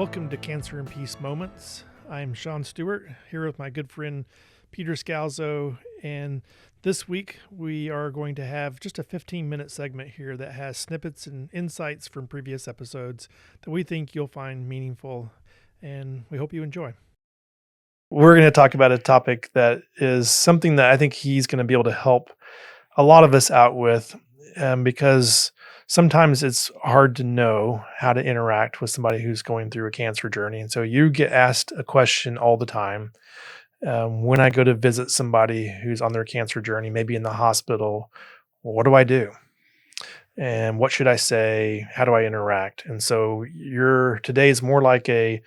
Welcome to Cancer and Peace Moments. I'm Sean Stewart, here with my good friend Peter Scalzo, and this week we are going to have just a 15-minute segment here that has snippets and insights from previous episodes that we think you'll find meaningful, and we hope you enjoy. We're going to talk about a topic that is something that I think he's going to be able to help a lot of us out with, because sometimes it's hard to know how to interact with somebody who's going through a cancer journey. And so you get asked a question all the time. When I go to visit somebody who's on their cancer journey, maybe in the hospital, what do I do? And what should I say? How do I interact? And so today is more like a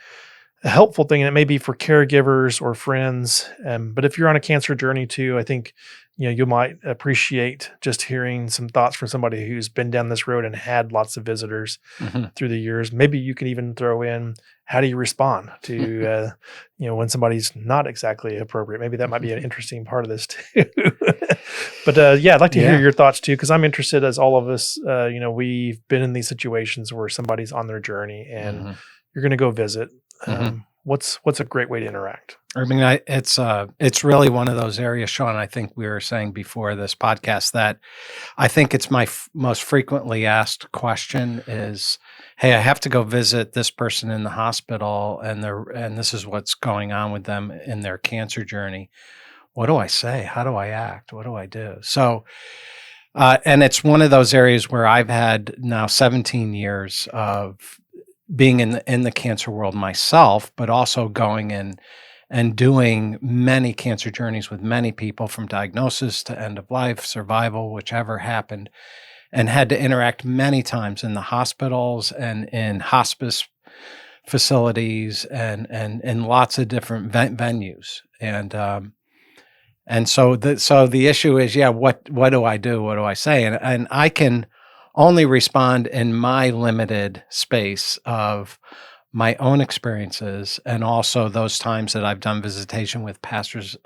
helpful thing, and it may be for caregivers or friends. But if you're on a cancer journey too, I think you might appreciate just hearing some thoughts from somebody who's been down this road and had lots of visitors through the years. Maybe you can even throw in, how do you respond to when somebody's not exactly appropriate? Maybe that might be an interesting part of this too. But I'd like to hear your thoughts too, because I'm interested, as all of us. We've been in these situations where somebody's on their journey and you're going to go visit. What's a great way to interact? I mean, it's really one of those areas, Sean. I think we were saying before this podcast that I think it's my most frequently asked question is, "Hey, I have to go visit this person in the hospital, and this is what's going on with them in their cancer journey. What do I say? How do I act? What do I do?" So, and it's one of those areas where I've had now 17 years of being in the cancer world myself, but also going in and doing many cancer journeys with many people, from diagnosis to end of life, survival, whichever happened, and had to interact many times in the hospitals and in hospice facilities and in lots of different venues. And so the issue is, what do I do? What do I say? And I can only respond in my limited space of my own experiences, and also those times that I've done visitation with pastors,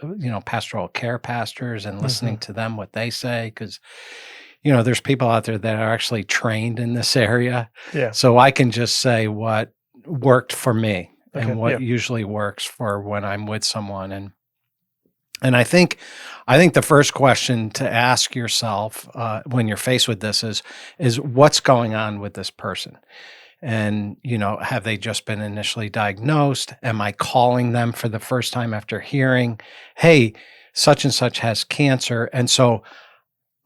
pastoral care pastors, and listening to them, what they say, because there's people out there that are actually trained in this area. Yeah. So I can just say what worked for me and what usually works for when I'm with someone. And I think the first question to ask yourself when you're faced with this is what's going on with this person? And, have they just been initially diagnosed? Am I calling them for the first time after hearing, hey, such and such has cancer? And so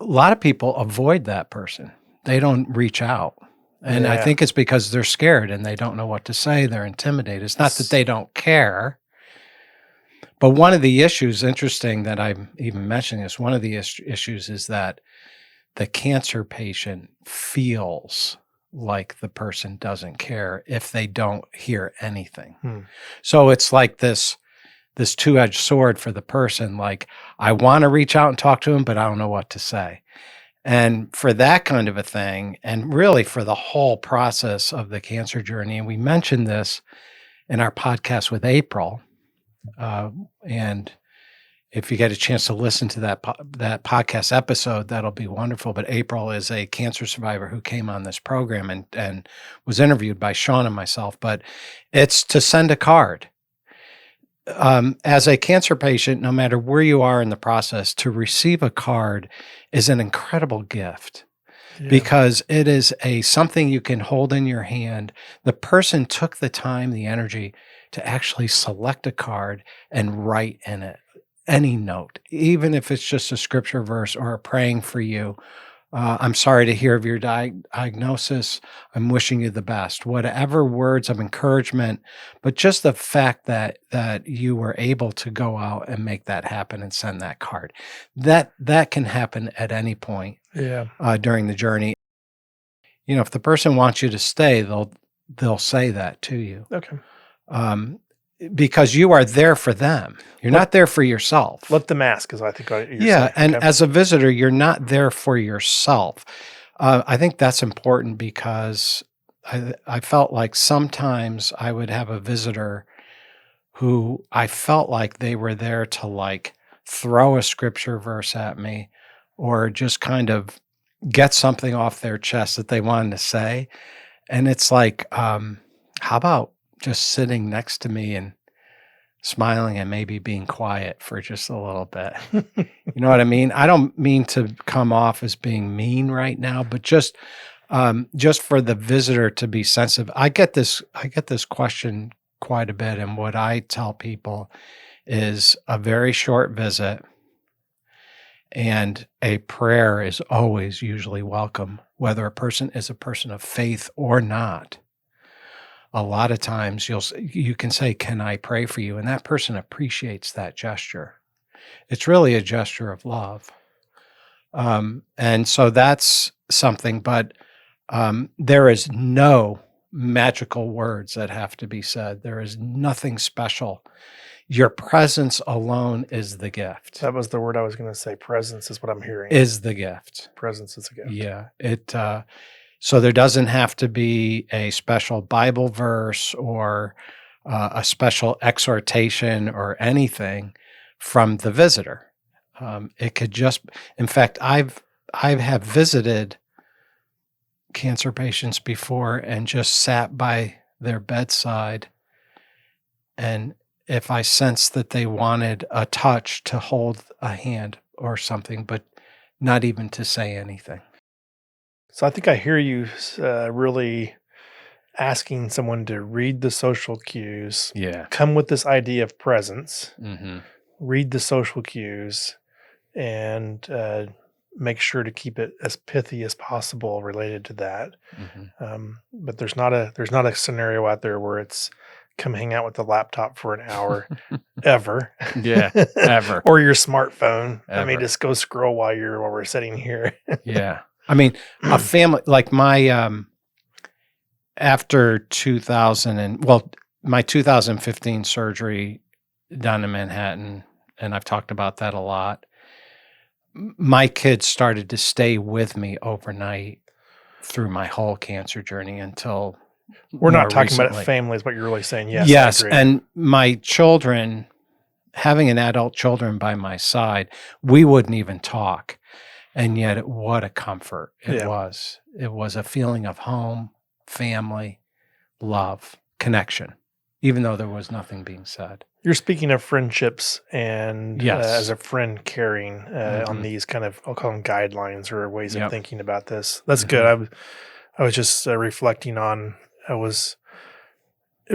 a lot of people avoid that person. They don't reach out. And I think it's because they're scared and they don't know what to say. They're intimidated. It's not that they don't care. But one of the issues, interesting that I'm even mentioning this, one of the issues is that the cancer patient feels like the person doesn't care if they don't hear anything. So it's like this two-edged sword for the person. Like, I want to reach out and talk to him, but I don't know what to say. And for that kind of a thing, and really for the whole process of the cancer journey, and we mentioned this in our podcast with April, and if you get a chance to listen to that podcast episode, that'll be wonderful. But April is a cancer survivor who came on this program and was interviewed by Sean and myself. But it's to send a card. As a cancer patient, no matter where you are in the process, to receive a card is an incredible gift. Because it is something you can hold in your hand. The person took the time, the energy to actually select a card and write in it any note, even if it's just a scripture verse or a praying for you. I'm sorry to hear of your diagnosis. I'm wishing you the best. Whatever words of encouragement, but just the fact that you were able to go out and make that happen and send that card, that can happen at any point during the journey. If the person wants you to stay, they'll say that to you. Okay. Because you are there for them. You're not there for yourself. Let them ask, is I think you're saying. And as a visitor, you're not there for yourself. I think that's important, because I felt like sometimes I would have a visitor who I felt like they were there to throw a scripture verse at me, or just kind of get something off their chest that they wanted to say. And it's like, how about just sitting next to me and smiling and maybe being quiet for just a little bit. You know what I mean? I don't mean to come off as being mean right now, but just for the visitor to be sensitive. I get this question quite a bit, and what I tell people is a very short visit and a prayer is always usually welcome, whether a person is a person of faith or not. A lot of times you can say, "Can I pray for you?" And that person appreciates that gesture. It's really a gesture of love. And so that's something, but there is no magical words that have to be said. There is nothing special. Your presence alone is the gift. That was the word I was going to say. Presence is what I'm hearing. Is the gift. Presence is a gift. Yeah. So there doesn't have to be a special Bible verse or a special exhortation or anything from the visitor. It could just, in fact, I have visited cancer patients before and just sat by their bedside, and if I sensed that they wanted a touch, to hold a hand or something, but not even to say anything. So I think I hear you really asking someone to read the social cues, come with this idea of presence, read the social cues, and make sure to keep it as pithy as possible related to that. But there's not a scenario out there where it's come hang out with the laptop for an hour ever. Yeah, ever. Or your smartphone. Ever. I mean, just go scroll while we're sitting here. Yeah. I mean, a family like my after 2015 surgery done in Manhattan, and I've talked about that a lot. My kids started to stay with me overnight through my whole cancer journey until we're not talking recently. about family is what you're really saying. Yes. Yes. And my children, having an adult children by my side, we wouldn't even talk. And yet what a comfort it was. It was a feeling of home, family, love, connection, even though there was nothing being said. You're speaking of friendships and as a friend caring on these kind of, I'll call them guidelines or ways of thinking about this. That's good. I was just reflecting on, it was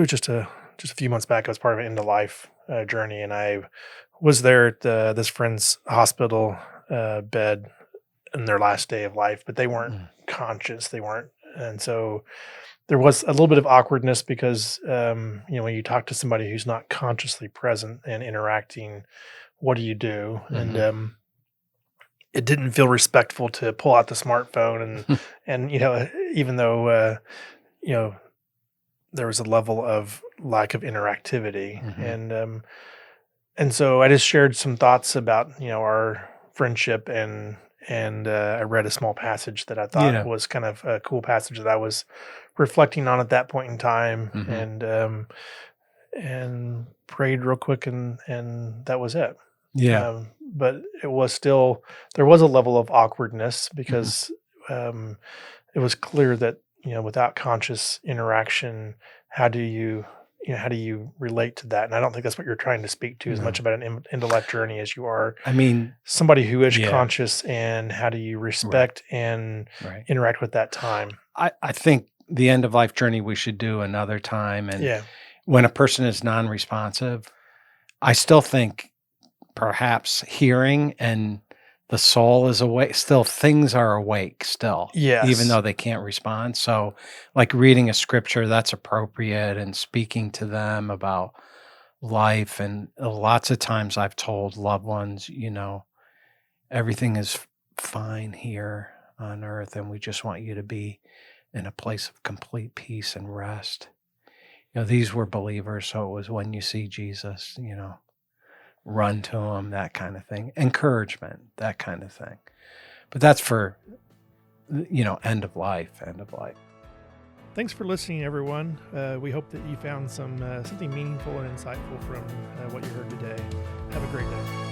just a few months back, I was part of an end of life journey, and I was there at this friend's hospital bed in their last day of life, but they weren't conscious. They weren't. And so there was a little bit of awkwardness because, when you talk to somebody who's not consciously present and interacting, what do you do? And it didn't feel respectful to pull out the smartphone and even though, there was a level of lack of interactivity. And so I just shared some thoughts about, our friendship and I read a small passage that I thought was kind of a cool passage that I was reflecting on at that point in time, and prayed real quick, and that was it. Yeah. But it was still, there was a level of awkwardness because it was clear that, without conscious interaction, how do you relate to that? And I don't think that's what you're trying to speak to as much about an end-of-life journey as you are. I mean, somebody who is conscious, and how do you respect and interact with that time? I think the end-of-life journey we should do another time. And when a person is non-responsive, I still think perhaps hearing and the soul is awake. Still, things are awake still, even though they can't respond. So like reading a scripture, that's appropriate, and speaking to them about life. And lots of times I've told loved ones, everything is fine here on earth, and we just want you to be in a place of complete peace and rest. These were believers, so it was when you see Jesus, run to him, that kind of thing. Encouragement, that kind of thing. But that's for, end of life. Thanks for listening, everyone. We hope that you found something meaningful and insightful from what you heard today. Have a great day.